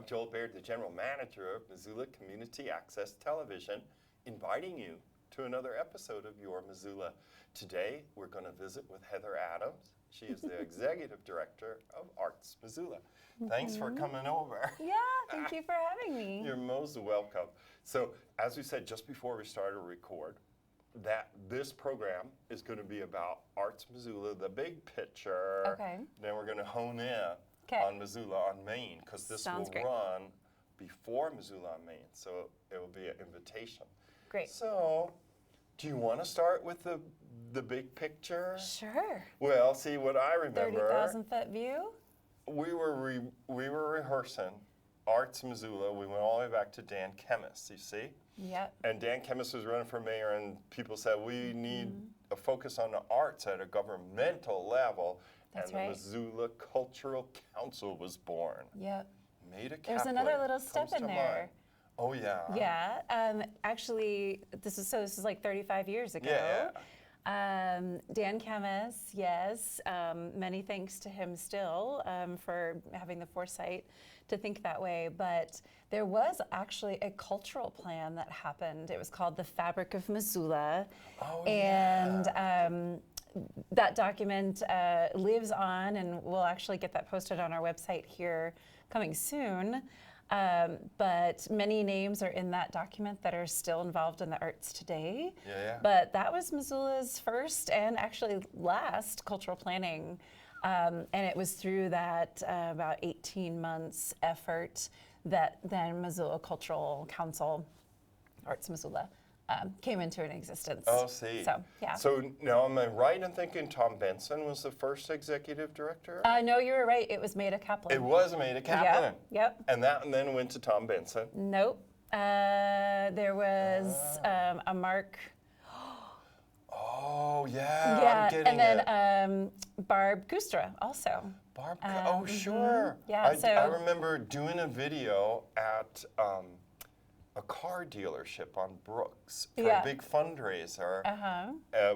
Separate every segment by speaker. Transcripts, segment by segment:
Speaker 1: I'm Joel Baird, the General Manager of Missoula Community Access Television, inviting you to another episode of Your Missoula. Today, we're going to visit with Heather Adams. She is the Executive Director of Arts Missoula. Thanks for coming over.
Speaker 2: Yeah, thank you for having me.
Speaker 1: You're most welcome. So, as we said just before we started to record, that this program is going to be about Arts Missoula, the big picture.
Speaker 2: Okay.
Speaker 1: Then we're going to hone in on Missoula on Main, because this
Speaker 2: Sounds
Speaker 1: will
Speaker 2: great.
Speaker 1: run before Missoula on Main, so it will be an invitation.
Speaker 2: Great.
Speaker 1: So, do you want to start with the big picture?
Speaker 2: Sure.
Speaker 1: Well, see, what I remember,
Speaker 2: 30,000-foot view?
Speaker 1: we were rehearsing Arts Missoula. We went all the way back to Dan Kemmis, you see?
Speaker 2: Yep.
Speaker 1: And Dan Kemmis was running for mayor, and people said, we need a focus on the arts at a governmental level.
Speaker 2: That's
Speaker 1: and
Speaker 2: right.
Speaker 1: the Missoula Cultural Council was born.
Speaker 2: Yep.
Speaker 1: Maida
Speaker 2: There's
Speaker 1: Kaplan
Speaker 2: another little step
Speaker 1: comes
Speaker 2: in
Speaker 1: to
Speaker 2: there.
Speaker 1: mind. Oh, yeah.
Speaker 2: Yeah. Actually, this is like 35 years ago.
Speaker 1: Yeah.
Speaker 2: Dan Kemmis, yes. Many thanks to him still for having the foresight to think that way. But there was actually a cultural plan that happened. It was called The Fabric of Missoula.
Speaker 1: Oh,
Speaker 2: and
Speaker 1: yeah.
Speaker 2: that document lives on, and we'll actually get that posted on our website here coming soon. But many names are in that document that are still involved in the arts today.
Speaker 1: Yeah.
Speaker 2: But that was Missoula's first and actually last cultural planning. And it was through that about 18 months effort that then Missoula Cultural Council, Arts Missoula, came into an existence.
Speaker 1: Oh, see.
Speaker 2: So, yeah.
Speaker 1: So now am I right in thinking Tom Benson was the first executive director?
Speaker 2: No, you were right. It was Maida Kaplan.
Speaker 1: It was Maida Kaplan.
Speaker 2: Yep.
Speaker 1: And that then went to Tom Benson.
Speaker 2: Nope. There was a Mark.
Speaker 1: Oh, yeah.
Speaker 2: Yeah,
Speaker 1: I'm getting
Speaker 2: and then Barb Kustra also.
Speaker 1: Barb, oh, sure.
Speaker 2: Yeah,
Speaker 1: I remember doing a video at a car dealership on Brooks for a big fundraiser,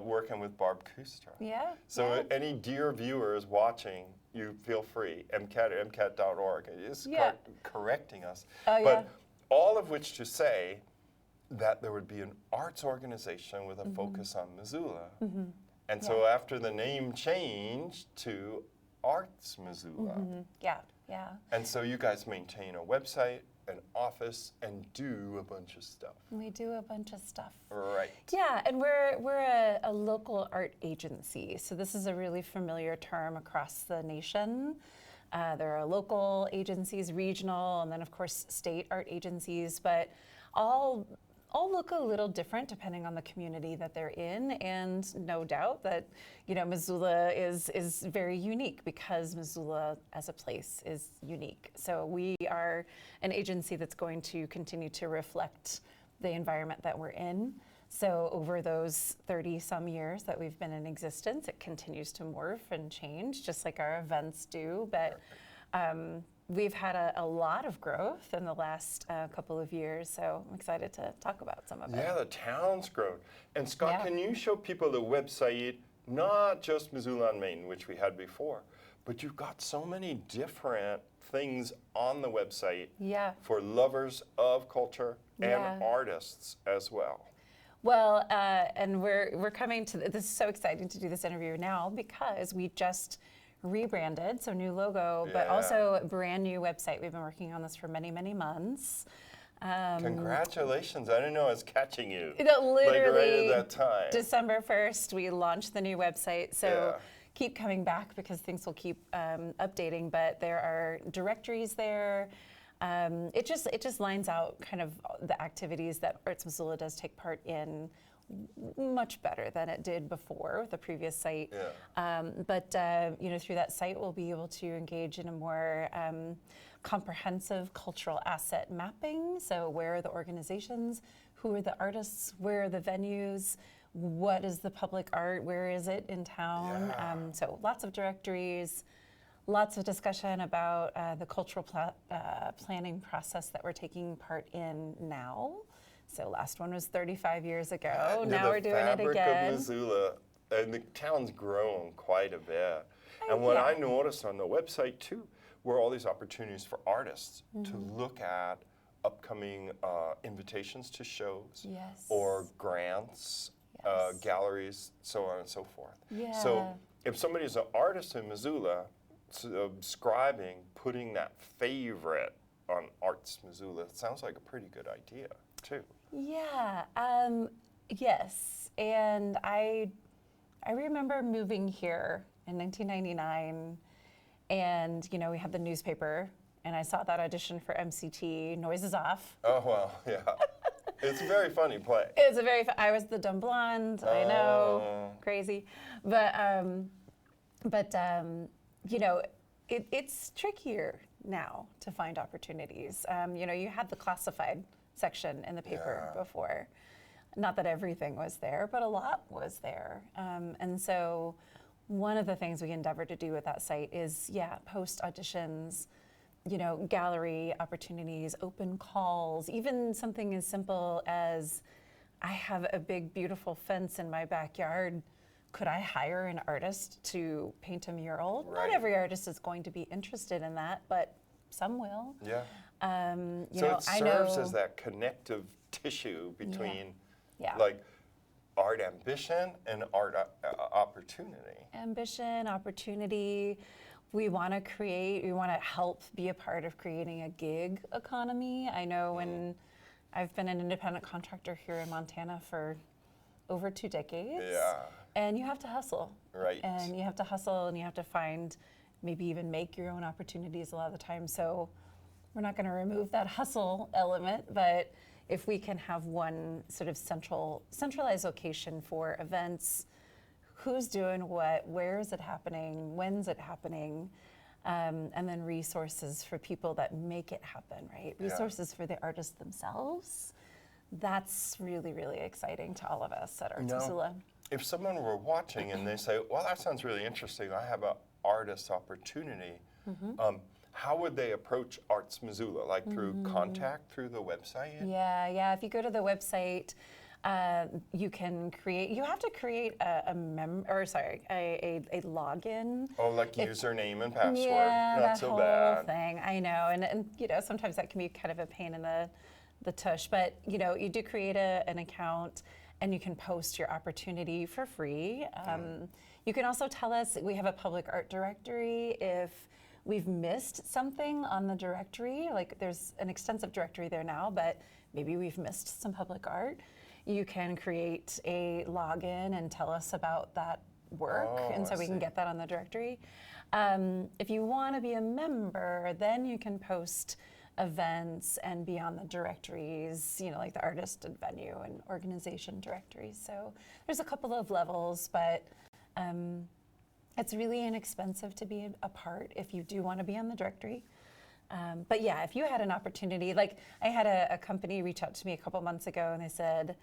Speaker 1: working with Barb Kustra.
Speaker 2: Yeah.
Speaker 1: So any dear viewers watching, you feel free, mcat.org is correcting us.
Speaker 2: Oh,
Speaker 1: but all of which to say that there would be an arts organization with a focus on Missoula. And so after the name changed to Arts Missoula.
Speaker 2: Yeah, yeah.
Speaker 1: And so you guys maintain a website, an office, and do a bunch of stuff.
Speaker 2: We do a bunch of stuff.
Speaker 1: Right.
Speaker 2: Yeah, and we're a local art agency. So this is a really familiar term across the nation. There are local agencies, regional, and then of course state art agencies, but all look a little different depending on the community that they're in, and no doubt that Missoula is very unique because Missoula as a place is unique. So we are an agency that's going to continue to reflect the environment that we're in. So over those 30-some years that we've been in existence, it continues to morph and change, just like our events do. But we've had a lot of growth in the last couple of years, so I'm excited to talk about some of it.
Speaker 1: Yeah, the town's grown. And Scott, can you show people the website, not just Missoula on Main, which we had before, but you've got so many different things on the website for lovers of culture and artists as well.
Speaker 2: Well, and we're coming to, this is so exciting to do this interview now because we just rebranded, so new logo, but also a brand new website. We've been working on this for many, many months.
Speaker 1: Congratulations, I didn't know I was catching you.
Speaker 2: Literally,
Speaker 1: right at that time.
Speaker 2: December 1st, we launched the new website, so keep coming back because things will keep updating, but there are directories there. It just lines out kind of the activities that Arts Missoula does take part in much better than it did before the previous site. But through that site, we'll be able to engage in a more comprehensive cultural asset mapping. So where are the organizations? Who are the artists? Where are the venues? What is the public art? Where is it in town? So lots of directories, lots of discussion about the cultural planning process that we're taking part in now. So last one was 35 years ago. Now we're doing it again.
Speaker 1: The fabric of Missoula, and the town's grown quite a bit. And what I noticed on the website too were all these opportunities for artists to look at upcoming invitations to shows
Speaker 2: Yes.
Speaker 1: or grants,
Speaker 2: Yes.
Speaker 1: galleries, so on and so forth.
Speaker 2: Yeah.
Speaker 1: So if somebody's an artist in Missoula, subscribing, putting that favorite on Arts Missoula, it sounds like a pretty good idea too.
Speaker 2: Yeah. Yes. And I remember moving here in 1999, and we had the newspaper, and I saw that audition for MCT. Noise is off.
Speaker 1: Oh, well, yeah. It's a very funny play.
Speaker 2: It's a very. I was the dumb blonde. I know, crazy, but it's trickier now to find opportunities. You had the classified section in the paper before. Not that everything was there, but a lot was there. And so one of the things we endeavor to do with that site is, post auditions, gallery opportunities, open calls, even something as simple as, I have a big, beautiful fence in my backyard. Could I hire an artist to paint a mural?
Speaker 1: Right.
Speaker 2: Not every artist is going to be interested in that, but some will.
Speaker 1: Yeah.
Speaker 2: So
Speaker 1: it serves as that connective tissue between like art ambition and art opportunity.
Speaker 2: Ambition, opportunity. We want to help be a part of creating a gig economy. I know when I've been an independent contractor here in Montana for over 2 decades.
Speaker 1: Yeah.
Speaker 2: And you have to hustle.
Speaker 1: Right.
Speaker 2: And you have to hustle, and you have to find, maybe even make your own opportunities a lot of the time. So we're not going to remove that hustle element, but if we can have one sort of centralized location for events, who's doing what, where is it happening, when's it happening, and then resources for people that make it happen, right? Resources for the artists themselves. That's really, really exciting to all of us at Arts Missoula.
Speaker 1: If someone were watching and they say, well, that sounds really interesting, I have an artist opportunity, how would they approach Arts Missoula? Like through contact, through the website?
Speaker 2: Yeah. If you go to the website, you have to create a login.
Speaker 1: Oh, like username and password.
Speaker 2: Yeah,
Speaker 1: Not
Speaker 2: that
Speaker 1: so
Speaker 2: whole
Speaker 1: bad.
Speaker 2: thing. I know, and sometimes that can be kind of a pain in the tush. But you do create an account, and you can post your opportunity for free. You can also tell us. We have a public art directory if we've missed something on the directory. Like there's an extensive directory there now, but maybe we've missed some public art. You can create a login and tell us about that work, and so we can get that on the directory. If you want to be a member, then you can post events and be on the directories, like the artist and venue and organization directories. So there's a couple of levels, but it's really inexpensive to be a part if you do want to be on the directory. But yeah, if you had an opportunity, like I had a company reach out to me a couple months ago, and they said,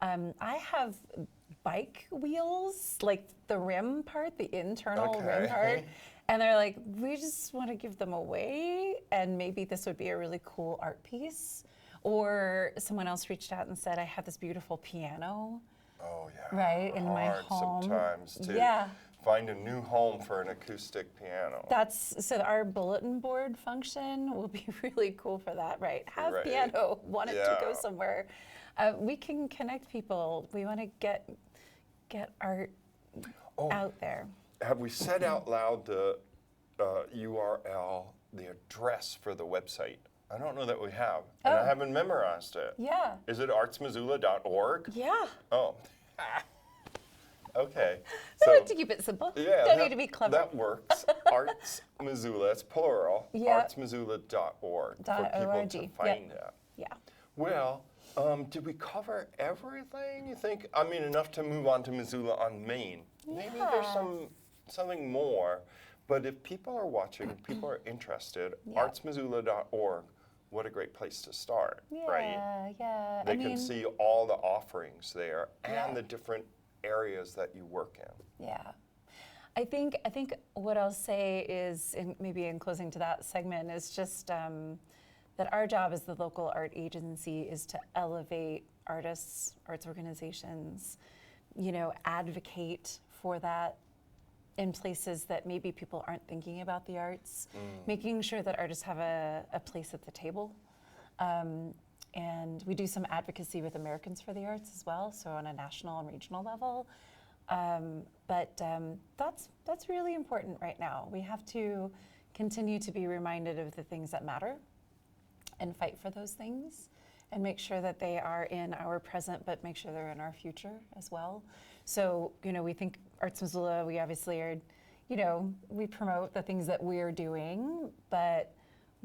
Speaker 2: I have bike wheels, like the rim part, the internal rim part. And they're like, we just want to give them away, and maybe this would be a really cool art piece. Or someone else reached out and said, I have this beautiful piano.
Speaker 1: Oh, yeah.
Speaker 2: Right, in my home.
Speaker 1: Sometimes to find a new home for an acoustic piano.
Speaker 2: So our bulletin board function will be really cool for that, right? Have piano, want it to go somewhere. We can connect people. We want to get art out there.
Speaker 1: Have we said out loud the URL, the address for the website? I don't know that we have, and I haven't memorized it.
Speaker 2: Yeah.
Speaker 1: Is it artsmissoula.org?
Speaker 2: Yeah.
Speaker 1: Oh. Okay.
Speaker 2: I like to keep it simple.
Speaker 1: Yeah,
Speaker 2: Don't need to be clever.
Speaker 1: That works. Arts Missoula, it's plural. Artsmissoula.org for people to find it.
Speaker 2: Yeah.
Speaker 1: Well, did we cover everything, you think? I mean, enough to move on to Missoula on Main. Maybe there's something more. But if people are watching, if people are interested, artsmissoula.org, what a great place to start, right?
Speaker 2: Yeah.
Speaker 1: They can see all the offerings there and the different areas that you work in.
Speaker 2: Yeah. I think what I'll say is, maybe in closing to that segment, is just that our job as the local art agency is to elevate artists, arts organizations, advocate for that in places that maybe people aren't thinking about the arts, making sure that artists have a place at the table. And we do some advocacy with Americans for the Arts as well, so on a national and regional level. But that's really important right now. We have to continue to be reminded of the things that matter and fight for those things and make sure that they are in our present, but make sure they're in our future as well. So, we think Arts Missoula, we obviously are, we promote the things that we're doing, but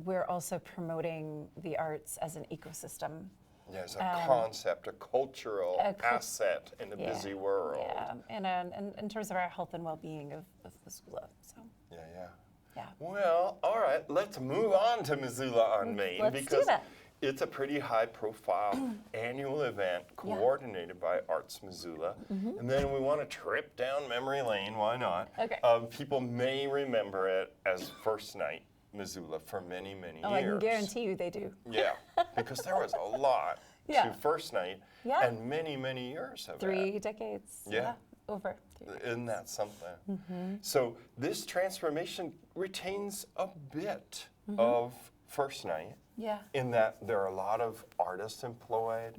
Speaker 2: we're also promoting the arts as an ecosystem.
Speaker 1: Yeah, as a concept, a cultural asset in a busy world.
Speaker 2: Yeah, and in terms of our health and well-being of Missoula. So. Yeah.
Speaker 1: Well, all right, let's move on to Missoula on Main
Speaker 2: Let's
Speaker 1: because
Speaker 2: do that.
Speaker 1: it's a pretty high-profile annual event coordinated by Arts Missoula. And then we want to trip down memory lane, why not?
Speaker 2: Okay.
Speaker 1: People may remember it as First Night Missoula for many, many years.
Speaker 2: I can guarantee you they do.
Speaker 1: Yeah, because there was a lot to First Night and many, many years of it.
Speaker 2: 3 decades.
Speaker 1: Yeah.
Speaker 2: Over.
Speaker 1: Isn't that something? So this transformation retains a bit of First Night.
Speaker 2: Yeah.
Speaker 1: In that there are a lot of artists employed,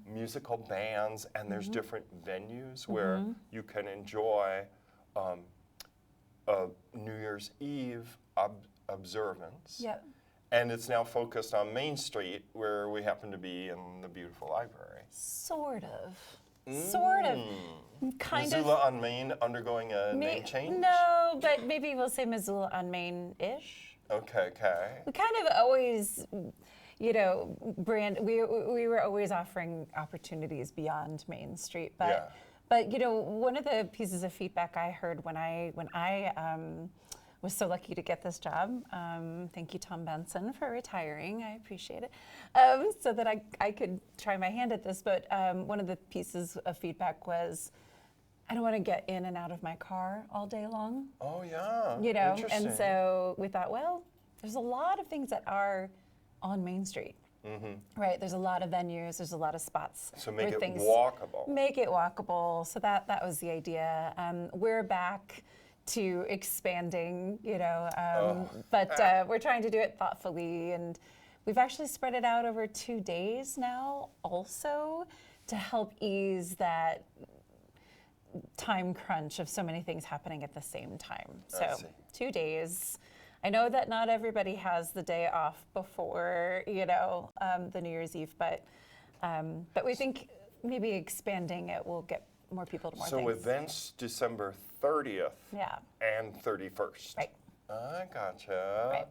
Speaker 1: musical bands, and there's different venues where you can enjoy a New Year's Eve observance.
Speaker 2: Yep.
Speaker 1: And it's now focused on Main Street, where we happen to be in the beautiful library.
Speaker 2: Sort of. Sort of. Kind
Speaker 1: Missoula
Speaker 2: of.
Speaker 1: on Main undergoing a name change?
Speaker 2: No, but maybe we'll say Missoula on Main-ish.
Speaker 1: Okay.
Speaker 2: We kind of always, we were always offering opportunities beyond Main Street. But one of the pieces of feedback I heard when I was so lucky to get this job, thank you, Tom Benson, for retiring. I appreciate it. So that I could try my hand at this. But one of the pieces of feedback was, I don't want to get in and out of my car all day long.
Speaker 1: Oh, yeah.
Speaker 2: And so we thought, well, there's a lot of things that are on Main Street, right? There's a lot of venues, there's a lot of spots.
Speaker 1: So make it
Speaker 2: things,
Speaker 1: walkable.
Speaker 2: Make it walkable. So that was the idea. We're back to expanding, but we're trying to do it thoughtfully, and we've actually spread it out over 2 days now, also to help ease that time crunch of so many things happening at the same time. So 2 days. I know that not everybody has the day off before, the New Year's Eve, but we think maybe expanding it will get more people to more things.
Speaker 1: So events December 30th and 31st.
Speaker 2: Right.
Speaker 1: I gotcha.
Speaker 2: Right.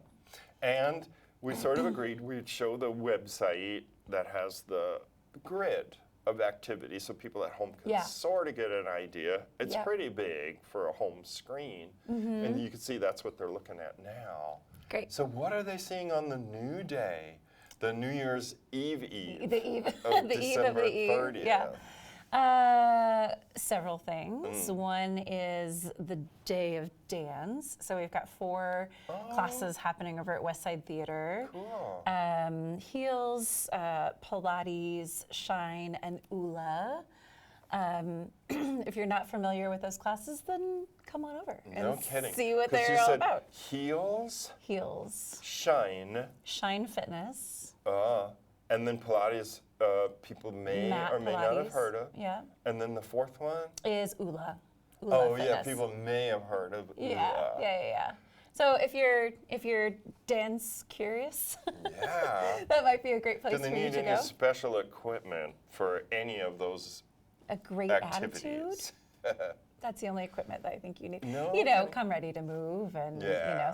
Speaker 1: And we sort of agreed we'd show the website that has the grid of activities so people at home can sort of get an idea. It's pretty big for a home screen. And you can see that's what they're looking at now.
Speaker 2: Great.
Speaker 1: So what are they seeing on the new day? The New Year's Eve.
Speaker 2: The eve.
Speaker 1: Of
Speaker 2: the eve of
Speaker 1: December
Speaker 2: the eve.
Speaker 1: 30th.
Speaker 2: Yeah. Several things. One is the day of dance. So we've got 4 classes happening over at Westside Theater.
Speaker 1: Cool.
Speaker 2: Heels, Pilates, Shine, and Ula. If you're not familiar with those classes, then come on over and see what they're all about.
Speaker 1: Heels,
Speaker 2: Shine
Speaker 1: Fitness,
Speaker 2: Fitness,
Speaker 1: and then Pilates. People may or may not have heard of.
Speaker 2: Yeah.
Speaker 1: And then the fourth one
Speaker 2: is Ula.
Speaker 1: Fitness. People may have heard of Ula.
Speaker 2: Yeah. So if you're dance curious, that might be a great place for you to go.
Speaker 1: Do they need any special equipment for any of those
Speaker 2: a great
Speaker 1: activities?
Speaker 2: Attitude. That's the only equipment that I think you need.
Speaker 1: No.
Speaker 2: Come ready to move and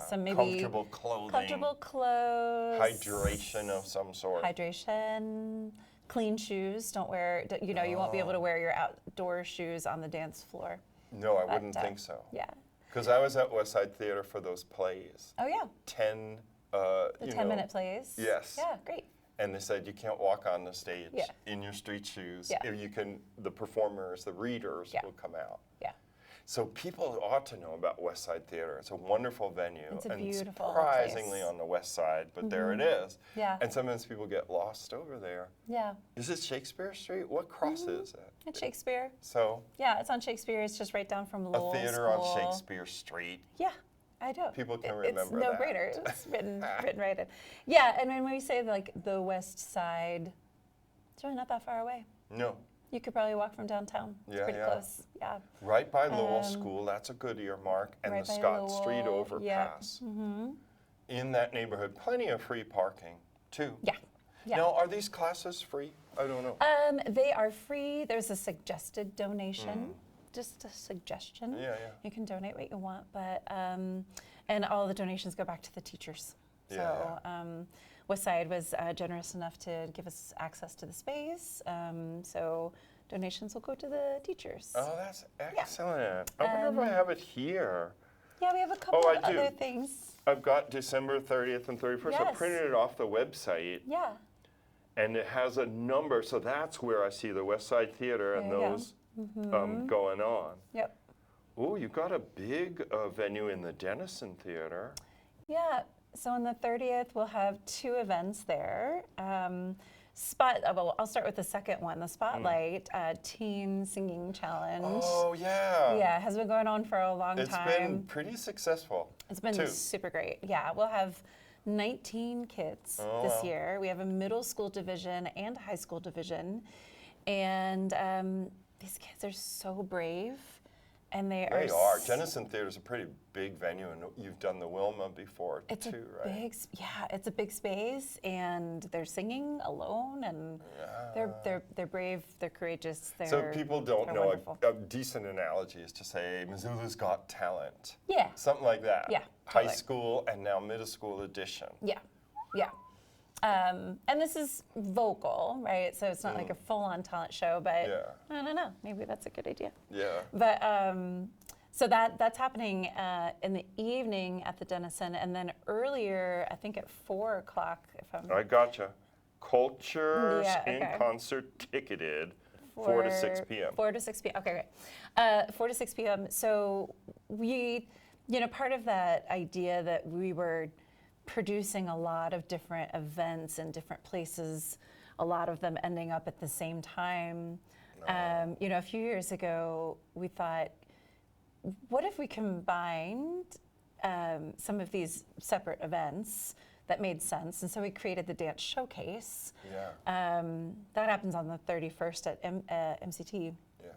Speaker 2: some maybe
Speaker 1: comfortable clothing.
Speaker 2: Comfortable clothes.
Speaker 1: Hydration of some sort.
Speaker 2: Hydration. Clean shoes. Don't wear. You won't be able to wear your outdoor shoes on the dance floor.
Speaker 1: No, I wouldn't think so.
Speaker 2: Yeah.
Speaker 1: Because I was at Westside Theater for those plays.
Speaker 2: Oh yeah.
Speaker 1: 10.
Speaker 2: The 10-minute plays.
Speaker 1: Yes.
Speaker 2: Yeah, great.
Speaker 1: And they said you can't walk on the stage in your street shoes.
Speaker 2: Yeah.
Speaker 1: If you can, the performers, the readers will come out.
Speaker 2: Yeah.
Speaker 1: So people ought to know about West Side Theater. It's a wonderful venue.
Speaker 2: It's a
Speaker 1: and
Speaker 2: beautiful
Speaker 1: surprisingly
Speaker 2: place.
Speaker 1: on the west side, but there it is.
Speaker 2: Yeah.
Speaker 1: And sometimes people get lost over there.
Speaker 2: Yeah.
Speaker 1: Is it Shakespeare Street? What cross is it?
Speaker 2: It's Shakespeare.
Speaker 1: So
Speaker 2: Yeah, it's on Shakespeare. It's just right down from Lowell
Speaker 1: a theater
Speaker 2: School.
Speaker 1: on Shakespeare Street.
Speaker 2: Yeah, I do.
Speaker 1: People can
Speaker 2: It's
Speaker 1: remember
Speaker 2: no
Speaker 1: that.
Speaker 2: brainer. It's written right in. Yeah, and when we say like the west side, it's really not that far away.
Speaker 1: No.
Speaker 2: You could probably walk from downtown. It's
Speaker 1: Yeah,
Speaker 2: pretty
Speaker 1: yeah.
Speaker 2: close. Yeah.
Speaker 1: Right by Lowell School, that's a good earmark, and
Speaker 2: right
Speaker 1: the
Speaker 2: by
Speaker 1: Scott Street
Speaker 2: Lowell,
Speaker 1: overpass. In that neighborhood, plenty of free parking too.
Speaker 2: Yeah. Yeah.
Speaker 1: Now, are these classes free? I don't know.
Speaker 2: They are free. There's a suggested donation. Just a suggestion.
Speaker 1: Yeah, yeah.
Speaker 2: You can donate what you want, but and all the donations go back to the teachers.
Speaker 1: Yeah,
Speaker 2: So Westside was generous enough to give us access to the space. So donations will go to the teachers.
Speaker 1: Oh, that's excellent. I wonder if I have it here.
Speaker 2: Yeah, we have a couple
Speaker 1: Oh,
Speaker 2: of
Speaker 1: I do.
Speaker 2: other things.
Speaker 1: I've got December 30th and 31st. I
Speaker 2: Yes.
Speaker 1: printed it off the website,
Speaker 2: Yeah.
Speaker 1: and it has a number, so that's where I see the West Side Theater and
Speaker 2: There you go.
Speaker 1: those going on.
Speaker 2: Yep.
Speaker 1: Oh, you've got a big venue in the Denison Theater.
Speaker 2: Yeah. So on the 30th, we'll have 2 events there. Well, I'll start with the second one, the Spotlight Teen Singing Challenge.
Speaker 1: Oh, yeah.
Speaker 2: Yeah, it has been going on for a long
Speaker 1: It's
Speaker 2: time.
Speaker 1: been pretty successful.
Speaker 2: It's been
Speaker 1: too.
Speaker 2: super great. Yeah, we'll have 19 kids
Speaker 1: Oh,
Speaker 2: this
Speaker 1: wow.
Speaker 2: year. We have a middle school division and a high school division. And these kids are so brave. And they
Speaker 1: They
Speaker 2: are.
Speaker 1: are. Denison Theater's a pretty big venue, and you've done the Wilma before
Speaker 2: It's
Speaker 1: too,
Speaker 2: a
Speaker 1: right?
Speaker 2: big, yeah, it's a big space, and they're singing alone, and they're brave, they're courageous,
Speaker 1: So people don't
Speaker 2: they're
Speaker 1: know,
Speaker 2: wonderful.
Speaker 1: a decent analogy is to say Missoula's Got Talent.
Speaker 2: Yeah,
Speaker 1: Something like that.
Speaker 2: Yeah,
Speaker 1: High
Speaker 2: totally.
Speaker 1: school and now middle school edition.
Speaker 2: yeah, yeah. And this is vocal, right? So it's not like a full-on talent show, but
Speaker 1: Yeah.
Speaker 2: I don't know, maybe that's a good idea.
Speaker 1: Yeah.
Speaker 2: But so that's happening in the evening at the Denison, and then earlier, I think at 4 o'clock, if I'm
Speaker 1: I gotcha. Cultures
Speaker 2: Yeah,
Speaker 1: in
Speaker 2: okay.
Speaker 1: concert ticketed, 4 to 6 p.m.
Speaker 2: 4 to 6 p.m. Okay, great. 4 to 6 p.m. So we, part of that idea that we were producing a lot of different events in different places, a lot of them ending up at the same time. A few years ago, we thought, what if we combined some of these separate events that made sense? And so we created the dance showcase.
Speaker 1: Yeah.
Speaker 2: That happens on the 31st at MCT.
Speaker 1: Yeah.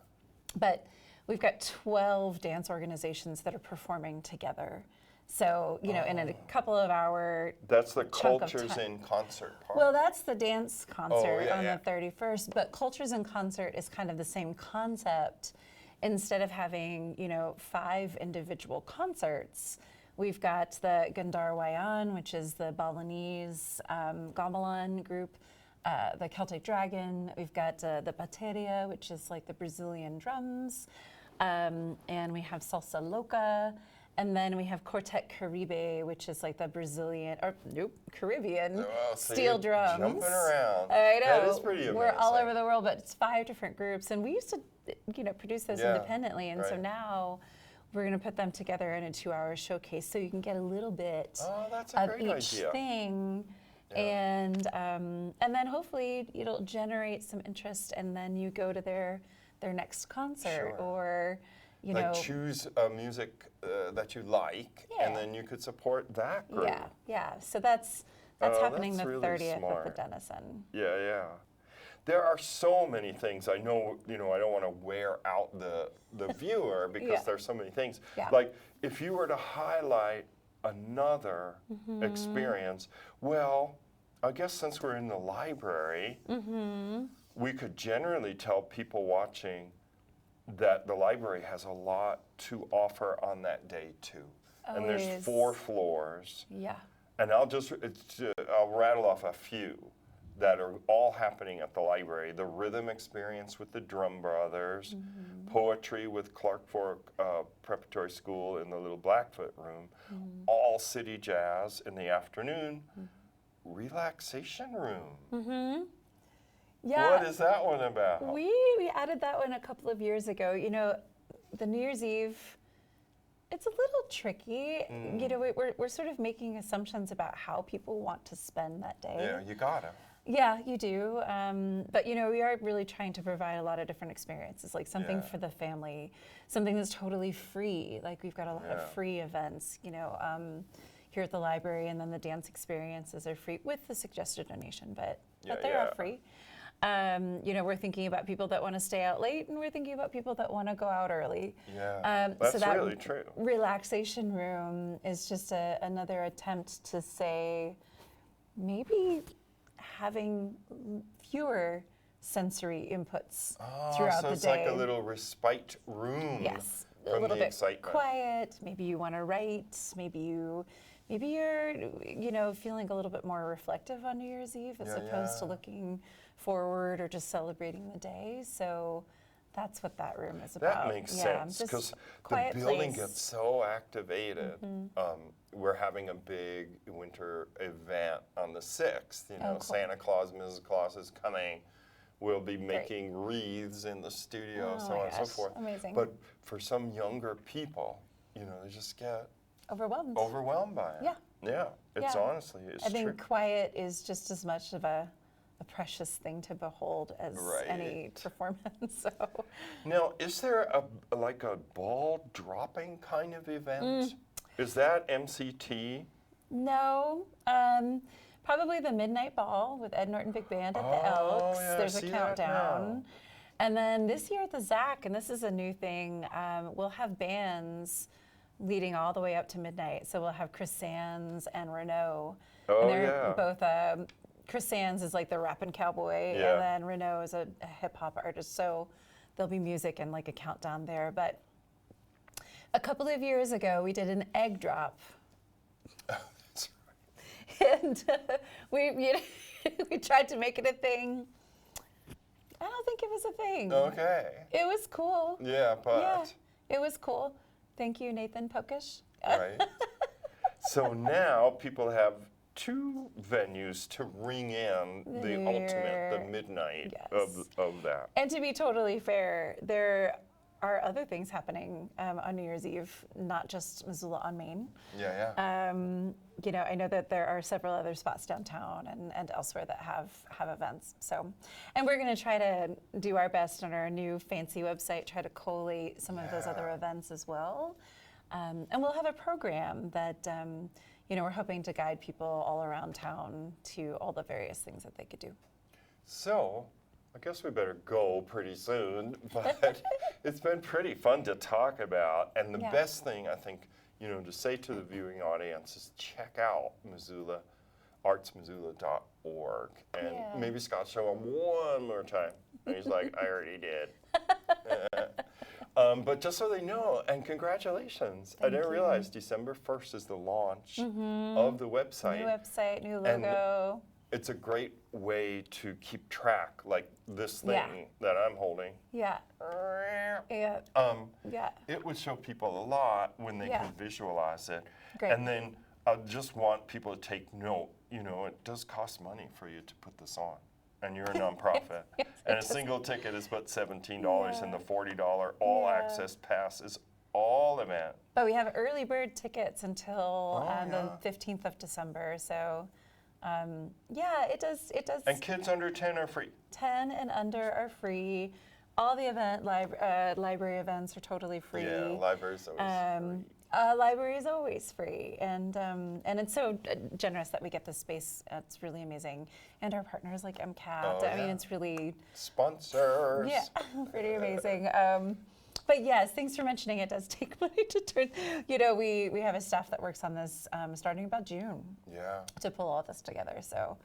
Speaker 2: But we've got 12 dance organizations that are performing together. So, in a couple of hour
Speaker 1: That's the
Speaker 2: chunk of
Speaker 1: Cultures
Speaker 2: time.
Speaker 1: in Concert part.
Speaker 2: Well, that's the dance concert
Speaker 1: yeah,
Speaker 2: on
Speaker 1: yeah.
Speaker 2: the 31st, but Cultures in Concert is kind of the same concept. Instead of having, 5 individual concerts, we've got the Gandhar Wayan, which is the Balinese gamelan group, the Celtic Dragon. We've got the bateria, which is like the Brazilian drums, and we have Salsa Loca. And then we have Quartet Caribe, which is like the Brazilian, Caribbean
Speaker 1: Well, so
Speaker 2: steel
Speaker 1: you're
Speaker 2: drums.
Speaker 1: Jumping around.
Speaker 2: I know.
Speaker 1: That is pretty amazing.
Speaker 2: We're all over the world, but it's 5 different groups, and we used to, produce those
Speaker 1: Yeah,
Speaker 2: independently, and so
Speaker 1: right.
Speaker 2: now we're going to put them together in a 2-hour showcase, so you can get a little bit
Speaker 1: Oh, that's a
Speaker 2: of
Speaker 1: great
Speaker 2: each
Speaker 1: idea.
Speaker 2: thing, and then hopefully it'll generate some interest, and then you go to their next concert,
Speaker 1: Sure.
Speaker 2: or
Speaker 1: Like choose a music that you like, and
Speaker 2: Yeah.
Speaker 1: then you could support that group.
Speaker 2: yeah. So that's
Speaker 1: Oh,
Speaker 2: happening
Speaker 1: that's
Speaker 2: the
Speaker 1: really
Speaker 2: 30th at the
Speaker 1: smart.
Speaker 2: Denison.
Speaker 1: Yeah, yeah. There are so many things. I know, I don't want to wear out the viewer because
Speaker 2: Yeah.
Speaker 1: there's so many things.
Speaker 2: Yeah.
Speaker 1: Like, if you were to highlight another experience, well, I guess since we're in the library, we could generally tell people watching that the library has a lot to offer on that day too. And there's
Speaker 2: Always.
Speaker 1: 4 floors.
Speaker 2: Yeah.
Speaker 1: And I'll rattle off a few that are all happening at the library. The rhythm experience with the Drum Brothers, poetry with Clark Fork Preparatory School in the Little Blackfoot Room, all city jazz in the afternoon, relaxation room.
Speaker 2: Yeah.
Speaker 1: What is that one about?
Speaker 2: We added that one a couple of years ago. the New Year's Eve, it's a little tricky. You know, we're sort of making assumptions about how people want to spend that day.
Speaker 1: Yeah, you gotta.
Speaker 2: Yeah, you do. But you know, we are really trying to provide a lot of different experiences, like something
Speaker 1: Yeah.
Speaker 2: for the family, something that's totally free. Like we've got a lot of free events, you know, here at the library, and then the dance experiences are free with the suggested donation, but they are free. You know, we're thinking about people that want to stay out late, and we're thinking about people that want to go out early.
Speaker 1: Yeah, that's
Speaker 2: so that
Speaker 1: really true.
Speaker 2: relaxation room is just another attempt to say, maybe having fewer sensory inputs throughout
Speaker 1: so
Speaker 2: the
Speaker 1: it's
Speaker 2: day.
Speaker 1: like a little respite room.
Speaker 2: Yes,
Speaker 1: from
Speaker 2: a little
Speaker 1: the
Speaker 2: bit
Speaker 1: excitement.
Speaker 2: quiet. Maybe you want to write. Maybe you're, you know, feeling a little bit more reflective on New Year's Eve as opposed to looking forward or just celebrating the day. So that's what that room is about.
Speaker 1: That makes sense,
Speaker 2: just
Speaker 1: because the
Speaker 2: quiet
Speaker 1: building
Speaker 2: place.
Speaker 1: gets so activated. We're having a big winter event on the 6th. You know,
Speaker 2: cool.
Speaker 1: Santa Claus, Mrs. Claus is coming. We'll be making wreaths in the studio, so
Speaker 2: my
Speaker 1: on and so
Speaker 2: gosh,
Speaker 1: forth.
Speaker 2: amazing.
Speaker 1: But for some younger people, you know, they just get
Speaker 2: Overwhelmed.
Speaker 1: overwhelmed by it.
Speaker 2: Yeah.
Speaker 1: Yeah, it's
Speaker 2: Yeah.
Speaker 1: honestly, it's
Speaker 2: I think
Speaker 1: true.
Speaker 2: quiet is just as much of a precious thing to behold as any
Speaker 1: Right.
Speaker 2: performance. So
Speaker 1: Now, is there like a ball dropping kind of event? Is that MCT?
Speaker 2: no, probably the Midnight Ball with Ed Norton Big Band at the Elks.
Speaker 1: yeah, I
Speaker 2: There's a
Speaker 1: see that
Speaker 2: countdown.
Speaker 1: now.
Speaker 2: And then this year at the ZAC, and this is a new thing, we'll have bands leading all the way up to midnight. So we'll have Chris Sands and Renault.
Speaker 1: Oh,
Speaker 2: and they're
Speaker 1: yeah.
Speaker 2: both, Chris Sands is like the rapping cowboy,
Speaker 1: Yeah.
Speaker 2: and then Renault is a hip hop artist. So there'll be music and like a countdown there. But a couple of years ago, we did an egg drop.
Speaker 1: That's
Speaker 2: And we tried to make it a thing. I don't think it was a thing.
Speaker 1: okay.
Speaker 2: It was cool.
Speaker 1: Yeah, but
Speaker 2: Yeah, it was cool. Thank you, Nathan Pokish.
Speaker 1: right. So now people have 2 venues to ring in the ultimate, the midnight
Speaker 2: Yes.
Speaker 1: of that.
Speaker 2: And to be totally fair, there are other things happening on New Year's Eve, not just Missoula on Main.
Speaker 1: Yeah.
Speaker 2: You know, I know that there are several other spots downtown and elsewhere that have events. So, and we're going to try to do our best on our new fancy website, try to collate some of those other events as well. And we'll have a program that, you know, we're hoping to guide people all around town to all the various things that they could do.
Speaker 1: So, I guess we better go pretty soon, but it's been pretty fun to talk about. And the
Speaker 2: Yeah.
Speaker 1: best thing, I think, you know, to say to the viewing audience is check out Missoula, artsmissoula.org. And
Speaker 2: Yeah.
Speaker 1: maybe Scott show him one more time. And he's like, I already did. But just so they know, and congratulations. I didn't realize December 1st is the launch of the website.
Speaker 2: New website, new
Speaker 1: And
Speaker 2: logo.
Speaker 1: it's a great way to keep track, like this thing
Speaker 2: Yeah.
Speaker 1: that I'm holding.
Speaker 2: Yeah. Yeah. Yeah.
Speaker 1: It would show people a lot when they
Speaker 2: Yeah.
Speaker 1: can visualize it.
Speaker 2: Great.
Speaker 1: And then I just want people to take note, you know, it does cost money for you to put this on. And you're a nonprofit.
Speaker 2: Yes,
Speaker 1: and
Speaker 2: it
Speaker 1: a
Speaker 2: does.
Speaker 1: single ticket is but $17, and the $40 all access pass is all event.
Speaker 2: But we have early bird tickets until
Speaker 1: yeah.
Speaker 2: the 15th of December. So, yeah, it does.
Speaker 1: And kids under 10 are free.
Speaker 2: 10 and under are free. All the library events are totally free.
Speaker 1: Yeah, libraries always free.
Speaker 2: Library is always free, and it's so generous that we get this space. It's really amazing, and our partners like MCAT.
Speaker 1: Oh,
Speaker 2: I mean,
Speaker 1: yeah.
Speaker 2: it's really
Speaker 1: Sponsors.
Speaker 2: yeah, pretty amazing. But yes, thanks for mentioning it. Does take money to turn. You know, we have a staff that works on this starting about June
Speaker 1: Yeah.
Speaker 2: to pull all this together. So,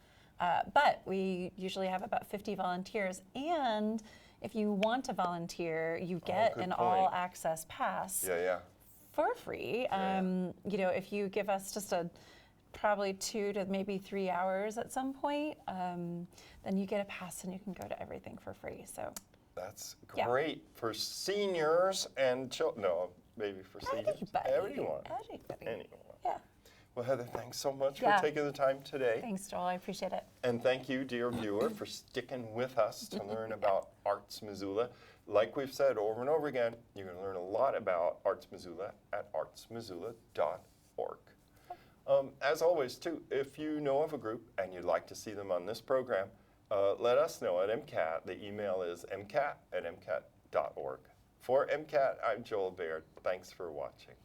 Speaker 2: but we usually have about 50 volunteers, and if you want to volunteer, you get
Speaker 1: good
Speaker 2: an
Speaker 1: point.
Speaker 2: all-access pass
Speaker 1: Yeah.
Speaker 2: for free. You know, if you give us just probably 2 to maybe 3 hours at some point, then you get a pass and you can go to everything for free. So
Speaker 1: That's
Speaker 2: Yeah.
Speaker 1: great for seniors and children. No, maybe for seniors.
Speaker 2: everybody,
Speaker 1: Everyone.
Speaker 2: everybody.
Speaker 1: Anyone.
Speaker 2: Yeah.
Speaker 1: Well, Heather, thanks so much
Speaker 2: Yeah.
Speaker 1: for taking the time today.
Speaker 2: Thanks, Joel. I appreciate it.
Speaker 1: And thank you, dear viewer, for sticking with us to learn about Arts Missoula. Like we've said over and over again, you're going to learn a lot about Arts Missoula at artsmissoula.org. As always, too, if you know of a group and you'd like to see them on this program, let us know at MCAT. The email is mcat@mcat.org. For MCAT, I'm Joel Baird. Thanks for watching.